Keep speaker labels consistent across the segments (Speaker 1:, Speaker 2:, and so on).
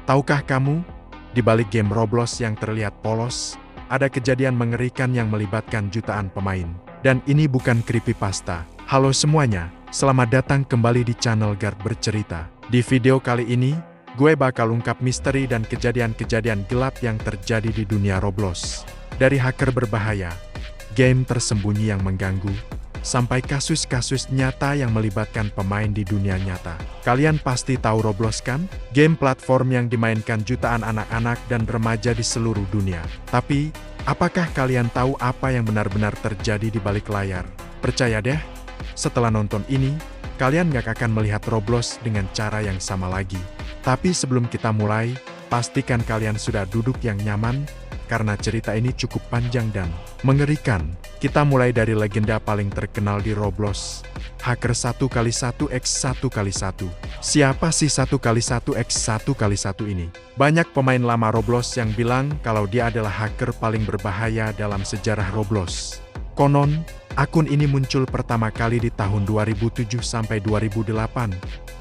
Speaker 1: Tahukah kamu, di balik game Roblox yang terlihat polos, ada kejadian mengerikan yang melibatkan jutaan pemain. Dan ini bukan creepypasta. Halo semuanya, selamat datang kembali di channel Guard Bercerita. Di video kali ini, gue bakal ungkap misteri dan kejadian-kejadian gelap yang terjadi di dunia Roblox. Dari hacker berbahaya, game tersembunyi yang mengganggu, sampai kasus-kasus nyata yang melibatkan pemain di dunia nyata. Kalian pasti tahu Roblox kan? Game platform yang dimainkan jutaan anak-anak dan remaja di seluruh dunia. Tapi, apakah kalian tahu apa yang benar-benar terjadi di balik layar? Percaya deh, setelah nonton ini, kalian gak akan melihat Roblox dengan cara yang sama lagi. Tapi sebelum kita mulai, pastikan kalian sudah duduk yang nyaman, karena cerita ini cukup panjang dan mengerikan. Kita mulai dari legenda paling terkenal di Roblox, hacker 1x1x1x1. Siapa sih 1x1x1x1 ini? Banyak pemain lama Roblox yang bilang kalau dia adalah hacker paling berbahaya dalam sejarah Roblox. Konon, akun ini muncul pertama kali di tahun 2007 sampai 2008,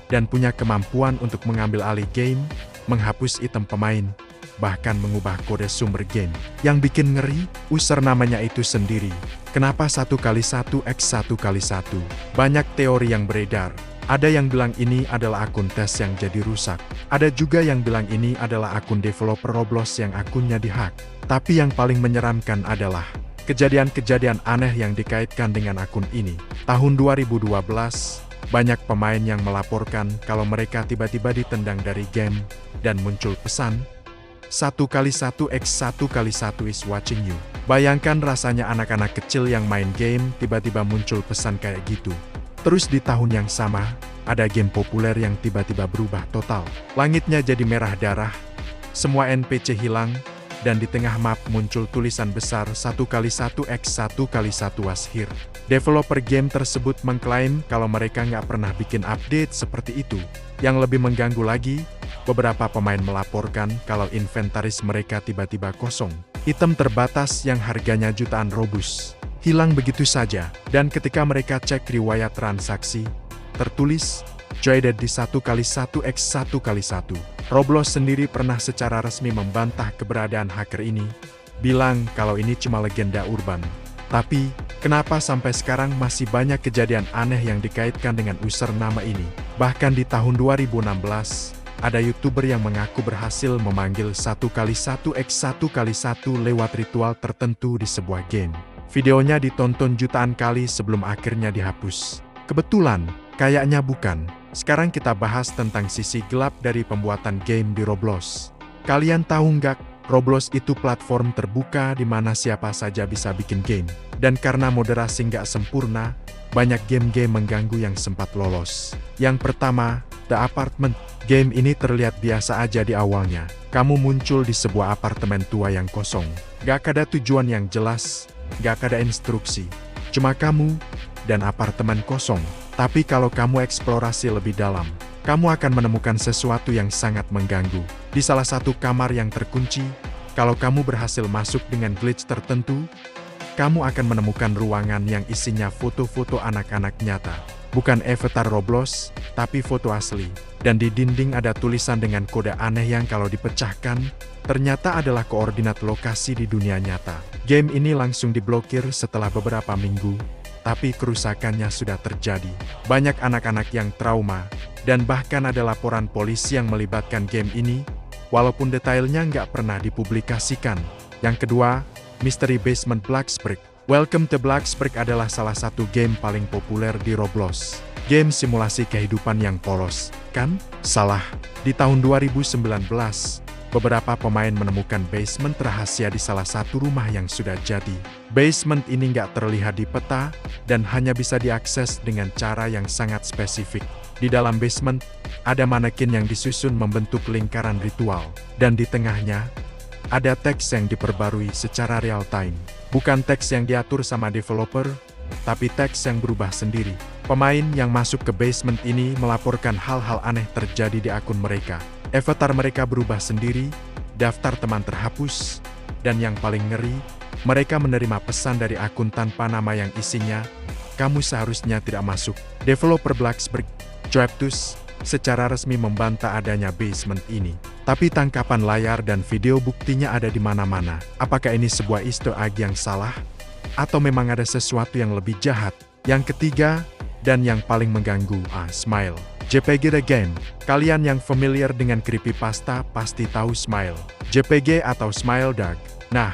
Speaker 1: dan punya kemampuan untuk mengambil alih game, menghapus item pemain, bahkan mengubah kode sumber game. Yang bikin ngeri, user namanya itu sendiri. Kenapa 1x1x1x1? Banyak teori yang beredar. Ada yang bilang ini adalah akun tes yang jadi rusak. Ada juga yang bilang ini adalah akun developer Roblox yang akunnya dihack. Tapi yang paling menyeramkan adalah kejadian-kejadian aneh yang dikaitkan dengan akun ini. Tahun 2012, banyak pemain yang melaporkan kalau mereka tiba-tiba ditendang dari game, dan muncul pesan, 1x1x1x1 is watching you. Bayangkan rasanya anak-anak kecil yang main game tiba-tiba muncul pesan kayak gitu. Terus di tahun yang sama, ada game populer yang tiba-tiba berubah total. Langitnya jadi merah darah, semua NPC hilang, dan di tengah map muncul tulisan besar 1x1x1x1 was here. Developer game tersebut mengklaim kalau mereka nggak pernah bikin update seperti itu. Yang lebih mengganggu lagi, beberapa pemain melaporkan kalau inventaris mereka tiba-tiba kosong. Item terbatas yang harganya jutaan Robux hilang begitu saja. Dan ketika mereka cek riwayat transaksi, tertulis, traded di 1x1x1x1. Roblox sendiri pernah secara resmi membantah keberadaan hacker ini, bilang kalau ini cuma legenda urban. Tapi, kenapa sampai sekarang masih banyak kejadian aneh yang dikaitkan dengan user nama ini? Bahkan di tahun 2016, ada YouTuber yang mengaku berhasil memanggil 1x1x1x1 lewat ritual tertentu di sebuah game. Videonya ditonton jutaan kali sebelum akhirnya dihapus. Kebetulan, kayaknya bukan. Sekarang kita bahas tentang sisi gelap dari pembuatan game di Roblox. Kalian tahu nggak, Roblox itu platform terbuka di mana siapa saja bisa bikin game. Dan karena moderasi nggak sempurna, banyak game-game mengganggu yang sempat lolos. Yang pertama, The Apartment. Game ini terlihat biasa aja di awalnya. Kamu muncul di sebuah apartemen tua yang kosong. Gak ada tujuan yang jelas, gak ada instruksi. Cuma kamu dan apartemen kosong. Tapi kalau kamu eksplorasi lebih dalam, kamu akan menemukan sesuatu yang sangat mengganggu. Di salah satu kamar yang terkunci, kalau kamu berhasil masuk dengan glitch tertentu, kamu akan menemukan ruangan yang isinya foto-foto anak-anak nyata. Bukan avatar Roblox, tapi foto asli. Dan di dinding ada tulisan dengan kode aneh yang kalau dipecahkan, ternyata adalah koordinat lokasi di dunia nyata. Game ini langsung diblokir setelah beberapa minggu, tapi kerusakannya sudah terjadi. Banyak anak-anak yang trauma, dan bahkan ada laporan polisi yang melibatkan game ini, walaupun detailnya nggak pernah dipublikasikan. Yang kedua, Misteri Basement Blacksburg. Welcome to Blacksburg adalah salah satu game paling populer di Roblox. Game simulasi kehidupan yang polos, kan? Salah. Di tahun 2019, beberapa pemain menemukan basement rahasia di salah satu rumah yang sudah jadi. Basement ini nggak terlihat di peta, dan hanya bisa diakses dengan cara yang sangat spesifik. Di dalam basement, ada manekin yang disusun membentuk lingkaran ritual, dan di tengahnya, ada teks yang diperbarui secara real time. Bukan teks yang diatur sama developer, tapi teks yang berubah sendiri. Pemain yang masuk ke basement ini melaporkan hal-hal aneh terjadi di akun mereka. Avatar mereka berubah sendiri, daftar teman terhapus, dan yang paling ngeri, mereka menerima pesan dari akun tanpa nama yang isinya, kamu seharusnya tidak masuk. Developer Blacksburg, Joeptus, secara resmi membantah adanya basement ini. Tapi tangkapan layar dan video buktinya ada di mana-mana. Apakah ini sebuah Easter egg yang salah? Atau memang ada sesuatu yang lebih jahat? Yang ketiga, dan yang paling mengganggu, Smile. JPG The Game. Kalian yang familiar dengan creepypasta pasti tahu Smile. JPG atau Smile Dog. Nah,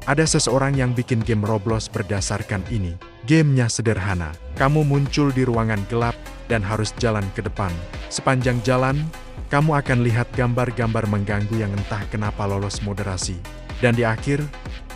Speaker 1: ada seseorang yang bikin game Roblox berdasarkan ini. Gamenya sederhana. Kamu muncul di ruangan gelap dan harus jalan ke depan. Sepanjang jalan, kamu akan lihat gambar-gambar mengganggu yang entah kenapa lolos moderasi. Dan di akhir,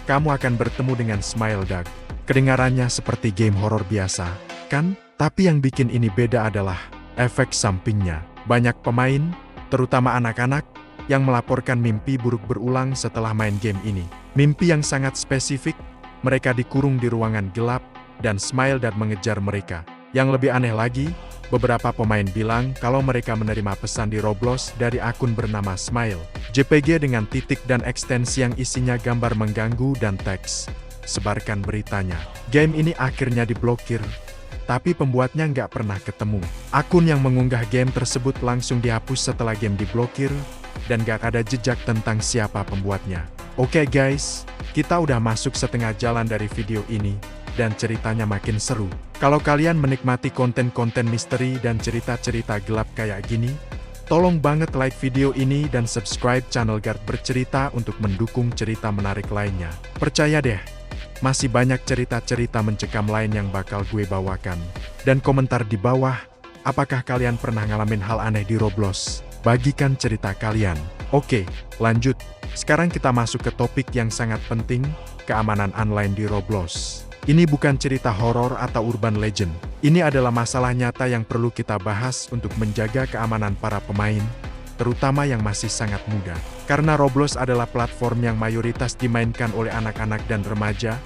Speaker 1: kamu akan bertemu dengan Smile Dog. Kedengarannya seperti game horor biasa, kan? Tapi yang bikin ini beda adalah efek sampingnya. Banyak pemain, terutama anak-anak, yang melaporkan mimpi buruk berulang setelah main game ini. Mimpi yang sangat spesifik, mereka dikurung di ruangan gelap, dan Smile Dog mengejar mereka. Yang lebih aneh lagi, beberapa pemain bilang kalau mereka menerima pesan di Roblox dari akun bernama Smile. JPG dengan titik dan ekstensi yang isinya gambar mengganggu dan teks. Sebarkan beritanya. Game ini akhirnya diblokir, tapi pembuatnya nggak pernah ketemu. Akun yang mengunggah game tersebut langsung dihapus setelah game diblokir, dan nggak ada jejak tentang siapa pembuatnya. Oke guys, kita udah masuk setengah jalan dari video ini, dan ceritanya makin seru. Kalau kalian menikmati konten-konten misteri dan cerita-cerita gelap kayak gini, tolong banget like video ini dan subscribe channel Gard Bercerita untuk mendukung cerita menarik lainnya. Percaya deh, masih banyak cerita-cerita mencekam lain yang bakal gue bawakan. Dan komentar di bawah, apakah kalian pernah ngalamin hal aneh di Roblox? Bagikan cerita kalian. Oke, lanjut. Sekarang kita masuk ke topik yang sangat penting, keamanan online di Roblox. Ini bukan cerita horor atau urban legend. Ini adalah masalah nyata yang perlu kita bahas untuk menjaga keamanan para pemain, terutama yang masih sangat muda. Karena Roblox adalah platform yang mayoritas dimainkan oleh anak-anak dan remaja,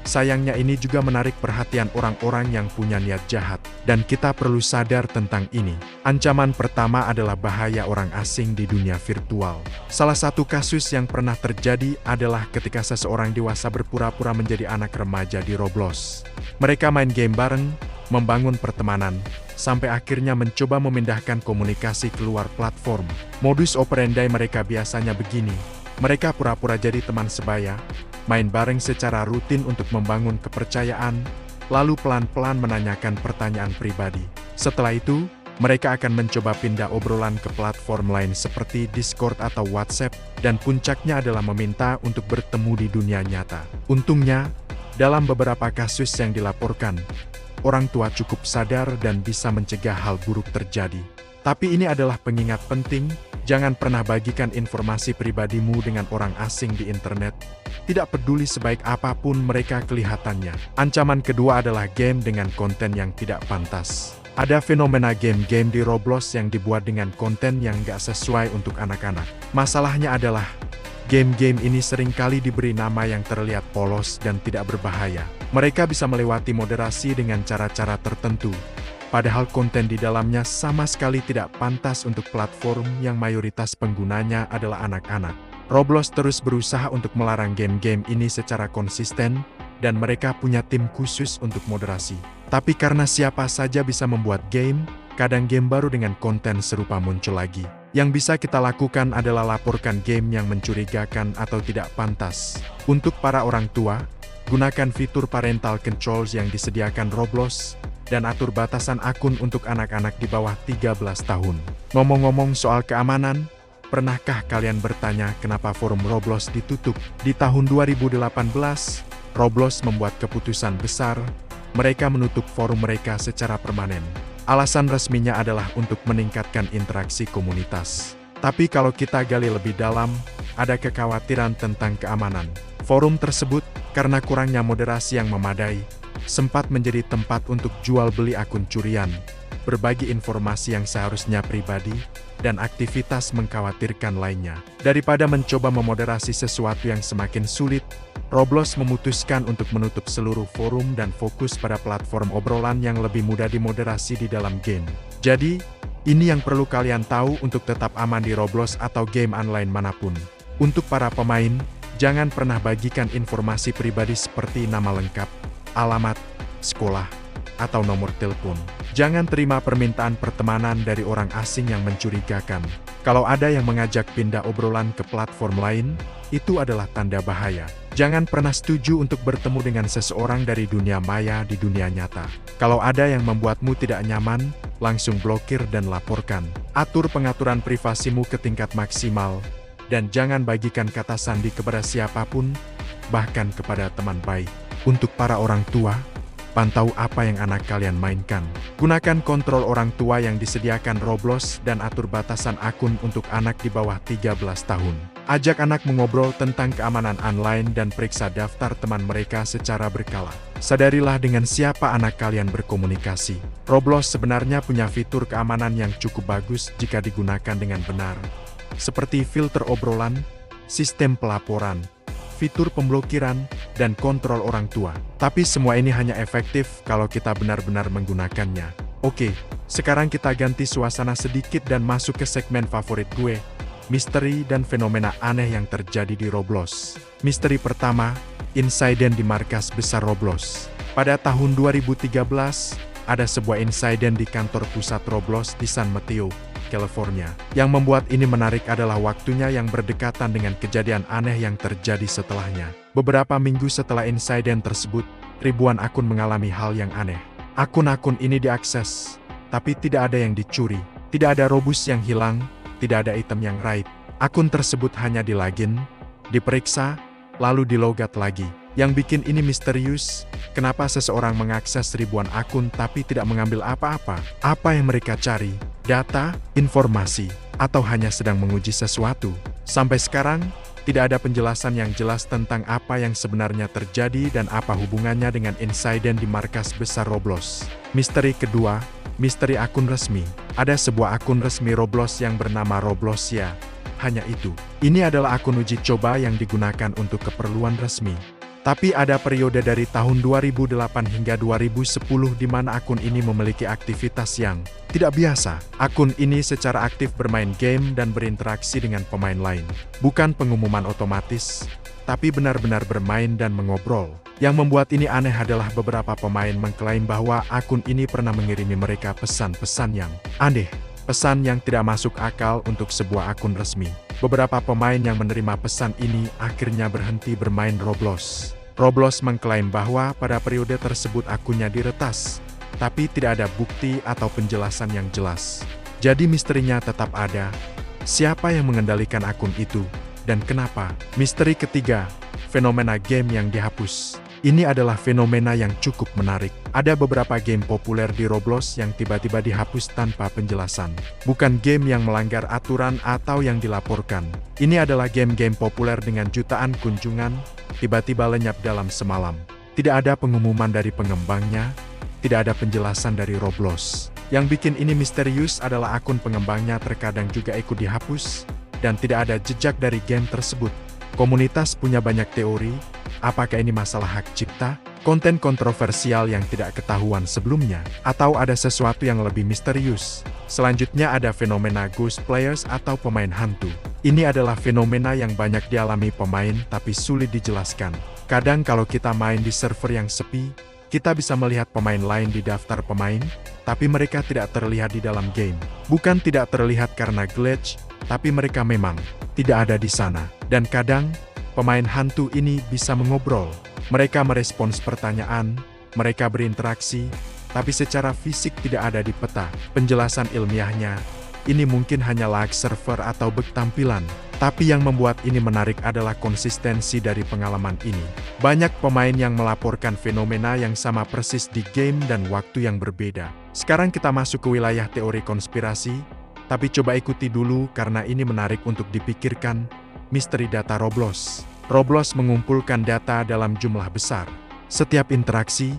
Speaker 1: sayangnya ini juga menarik perhatian orang-orang yang punya niat jahat. Dan kita perlu sadar tentang ini. Ancaman pertama adalah bahaya orang asing di dunia virtual. Salah satu kasus yang pernah terjadi adalah ketika seseorang dewasa berpura-pura menjadi anak remaja di Roblox. Mereka main game bareng, membangun pertemanan, sampai akhirnya mencoba memindahkan komunikasi keluar platform. Modus operandi mereka biasanya begini. Mereka pura-pura jadi teman sebaya, main bareng secara rutin untuk membangun kepercayaan, lalu pelan-pelan menanyakan pertanyaan pribadi. Setelah itu, mereka akan mencoba pindah obrolan ke platform lain seperti Discord atau WhatsApp, dan puncaknya adalah meminta untuk bertemu di dunia nyata. Untungnya, dalam beberapa kasus yang dilaporkan, orang tua cukup sadar dan bisa mencegah hal buruk terjadi. Tapi ini adalah pengingat penting, jangan pernah bagikan informasi pribadimu dengan orang asing di internet. Tidak peduli sebaik apapun mereka kelihatannya. Ancaman kedua adalah game dengan konten yang tidak pantas. Ada fenomena game-game di Roblox yang dibuat dengan konten yang nggak sesuai untuk anak-anak. Masalahnya adalah, game-game ini seringkali diberi nama yang terlihat polos dan tidak berbahaya. Mereka bisa melewati moderasi dengan cara-cara tertentu, padahal konten di dalamnya sama sekali tidak pantas untuk platform yang mayoritas penggunanya adalah anak-anak. Roblox terus berusaha untuk melarang game-game ini secara konsisten, dan mereka punya tim khusus untuk moderasi. Tapi karena siapa saja bisa membuat game, kadang game baru dengan konten serupa muncul lagi. Yang bisa kita lakukan adalah laporkan game yang mencurigakan atau tidak pantas. Untuk para orang tua, gunakan fitur parental controls yang disediakan Roblox, dan atur batasan akun untuk anak-anak di bawah 13 tahun. Ngomong-ngomong soal keamanan, pernahkah kalian bertanya kenapa forum Roblox ditutup? Di tahun 2018, Roblox membuat keputusan besar, mereka menutup forum mereka secara permanen. Alasan resminya adalah untuk meningkatkan interaksi komunitas. Tapi kalau kita gali lebih dalam, ada kekhawatiran tentang keamanan. Forum tersebut, karena kurangnya moderasi yang memadai, sempat menjadi tempat untuk jual beli akun curian, berbagi informasi yang seharusnya pribadi, dan aktivitas mengkhawatirkan lainnya. Daripada mencoba memoderasi sesuatu yang semakin sulit, Roblox memutuskan untuk menutup seluruh forum dan fokus pada platform obrolan yang lebih mudah dimoderasi di dalam game. Jadi, ini yang perlu kalian tahu untuk tetap aman di Roblox atau game online manapun. Untuk para pemain, jangan pernah bagikan informasi pribadi seperti nama lengkap, alamat, sekolah, atau nomor telepon. Jangan terima permintaan pertemanan dari orang asing yang mencurigakan. Kalau ada yang mengajak pindah obrolan ke platform lain, itu adalah tanda bahaya. Jangan pernah setuju untuk bertemu dengan seseorang dari dunia maya di dunia nyata. Kalau ada yang membuatmu tidak nyaman, langsung blokir dan laporkan. Atur pengaturan privasimu ke tingkat maksimal, dan jangan bagikan kata sandi kepada siapapun, bahkan kepada teman baik. Untuk para orang tua, pantau apa yang anak kalian mainkan. Gunakan kontrol orang tua yang disediakan Roblox dan atur batasan akun untuk anak di bawah 13 tahun. Ajak anak mengobrol tentang keamanan online dan periksa daftar teman mereka secara berkala. Sadarilah dengan siapa anak kalian berkomunikasi. Roblox sebenarnya punya fitur keamanan yang cukup bagus jika digunakan dengan benar. Seperti filter obrolan, sistem pelaporan, fitur pemblokiran, dan kontrol orang tua. Tapi semua ini hanya efektif kalau kita benar-benar menggunakannya. Oke, sekarang kita ganti suasana sedikit dan masuk ke segmen favorit gue, misteri dan fenomena aneh yang terjadi di Roblox. Misteri pertama, insiden di markas besar Roblox. Pada tahun 2013, ada sebuah insiden di kantor pusat Roblox di San Mateo, California. Yang membuat ini menarik adalah waktunya yang berdekatan dengan kejadian aneh yang terjadi setelahnya. Beberapa minggu setelah insiden tersebut, ribuan akun mengalami hal yang aneh. Akun-akun ini diakses, tapi tidak ada yang dicuri, tidak ada Robux yang hilang, tidak ada item yang raib. Akun tersebut hanya di-login, diperiksa, lalu dilogat lagi. Yang bikin ini misterius, kenapa seseorang mengakses ribuan akun tapi tidak mengambil apa-apa? Apa yang mereka cari? Data, informasi, atau hanya sedang menguji sesuatu? Sampai sekarang, tidak ada penjelasan yang jelas tentang apa yang sebenarnya terjadi dan apa hubungannya dengan insiden di markas besar Roblox. Misteri kedua, misteri akun resmi. Ada sebuah akun resmi Roblox yang bernama Robloxia. Hanya itu. Ini adalah akun uji coba yang digunakan untuk keperluan resmi. Tapi ada periode dari tahun 2008 hingga 2010 di mana akun ini memiliki aktivitas yang tidak biasa. Akun ini secara aktif bermain game dan berinteraksi dengan pemain lain. Bukan pengumuman otomatis, tapi benar-benar bermain dan mengobrol. Yang membuat ini aneh adalah beberapa pemain mengklaim bahwa akun ini pernah mengirimi mereka pesan-pesan yang aneh. Pesan yang tidak masuk akal untuk sebuah akun resmi. Beberapa pemain yang menerima pesan ini akhirnya berhenti bermain Roblox. Roblox mengklaim bahwa pada periode tersebut akunnya diretas, tapi tidak ada bukti atau penjelasan yang jelas. Jadi misterinya tetap ada. Siapa yang mengendalikan akun itu, dan kenapa? Misteri ketiga, fenomena game yang dihapus. Ini adalah fenomena yang cukup menarik. Ada beberapa game populer di Roblox yang tiba-tiba dihapus tanpa penjelasan. Bukan game yang melanggar aturan atau yang dilaporkan. Ini adalah game-game populer dengan jutaan kunjungan, tiba-tiba lenyap dalam semalam. Tidak ada pengumuman dari pengembangnya, tidak ada penjelasan dari Roblox. Yang bikin ini misterius adalah akun pengembangnya terkadang juga ikut dihapus, dan tidak ada jejak dari game tersebut. Komunitas punya banyak teori, apakah ini masalah hak cipta, konten kontroversial yang tidak ketahuan sebelumnya, atau ada sesuatu yang lebih misterius. Selanjutnya ada fenomena ghost players atau pemain hantu. Ini adalah fenomena yang banyak dialami pemain tapi sulit dijelaskan. Kadang kalau kita main di server yang sepi, kita bisa melihat pemain lain di daftar pemain, tapi mereka tidak terlihat di dalam game. Bukan tidak terlihat karena glitch, tapi mereka memang tidak ada di sana. Dan kadang, pemain hantu ini bisa mengobrol. Mereka merespons pertanyaan, mereka berinteraksi, tapi secara fisik tidak ada di peta. Penjelasan ilmiahnya, ini mungkin hanya lag server atau bug tampilan. Tapi yang membuat ini menarik adalah konsistensi dari pengalaman ini. Banyak pemain yang melaporkan fenomena yang sama persis di game dan waktu yang berbeda. Sekarang kita masuk ke wilayah teori konspirasi, tapi coba ikuti dulu karena ini menarik untuk dipikirkan. Misteri data Roblox. Roblox mengumpulkan data dalam jumlah besar. Setiap interaksi,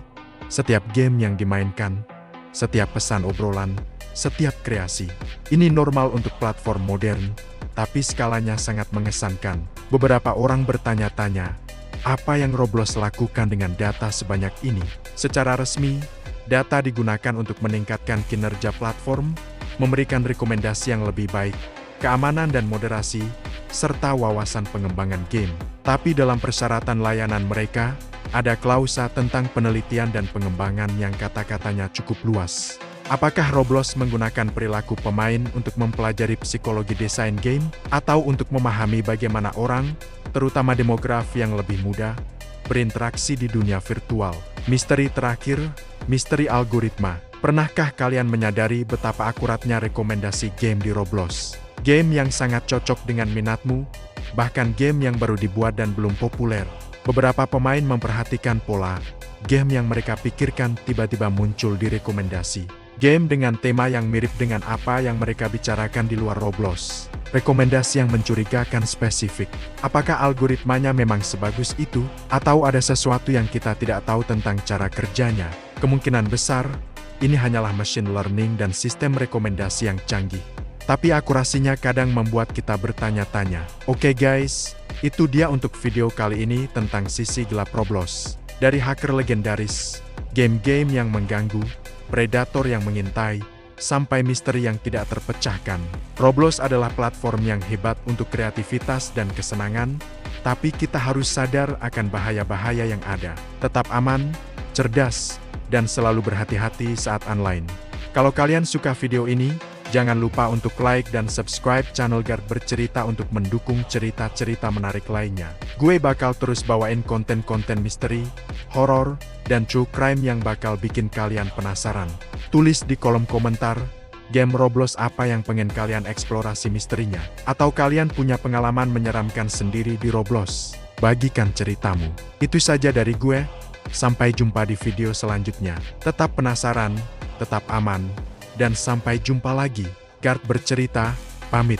Speaker 1: setiap game yang dimainkan, setiap pesan obrolan, setiap kreasi. Ini normal untuk platform modern, tapi skalanya sangat mengesankan. Beberapa orang bertanya-tanya, apa yang Roblox lakukan dengan data sebanyak ini? Secara resmi, data digunakan untuk meningkatkan kinerja platform, memberikan rekomendasi yang lebih baik, keamanan dan moderasi, serta wawasan pengembangan game. Tapi dalam persyaratan layanan mereka, ada klausa tentang penelitian dan pengembangan yang kata-katanya cukup luas. Apakah Roblox menggunakan perilaku pemain untuk mempelajari psikologi desain game, atau untuk memahami bagaimana orang, terutama demografi yang lebih muda, berinteraksi di dunia virtual? Misteri terakhir, misteri algoritma. Pernahkah kalian menyadari betapa akuratnya rekomendasi game di Roblox? Game yang sangat cocok dengan minatmu, bahkan game yang baru dibuat dan belum populer. Beberapa pemain memperhatikan pola game yang mereka pikirkan tiba-tiba muncul di rekomendasi. Game dengan tema yang mirip dengan apa yang mereka bicarakan di luar Roblox. Rekomendasi yang mencurigakan spesifik. Apakah algoritmanya memang sebagus itu, atau ada sesuatu yang kita tidak tahu tentang cara kerjanya? Kemungkinan besar, ini hanyalah machine learning dan sistem rekomendasi yang canggih. Tapi akurasinya kadang membuat kita bertanya-tanya. Oke guys, itu dia untuk video kali ini tentang sisi gelap Roblox. Dari hacker legendaris, game-game yang mengganggu, predator yang mengintai, sampai misteri yang tidak terpecahkan. Roblox adalah platform yang hebat untuk kreativitas dan kesenangan, tapi kita harus sadar akan bahaya-bahaya yang ada. Tetap aman, cerdas, dan selalu berhati-hati saat online. Kalau kalian suka video ini, jangan lupa untuk like dan subscribe channel Gard Bercerita untuk mendukung cerita-cerita menarik lainnya. Gue bakal terus bawain konten-konten misteri, horor, dan true crime yang bakal bikin kalian penasaran. Tulis di kolom komentar, game Roblox apa yang pengen kalian eksplorasi misterinya? Atau kalian punya pengalaman menyeramkan sendiri di Roblox? Bagikan ceritamu. Itu saja dari gue, sampai jumpa di video selanjutnya. Tetap penasaran, tetap aman, dan sampai jumpa lagi. Gard Bercerita, pamit.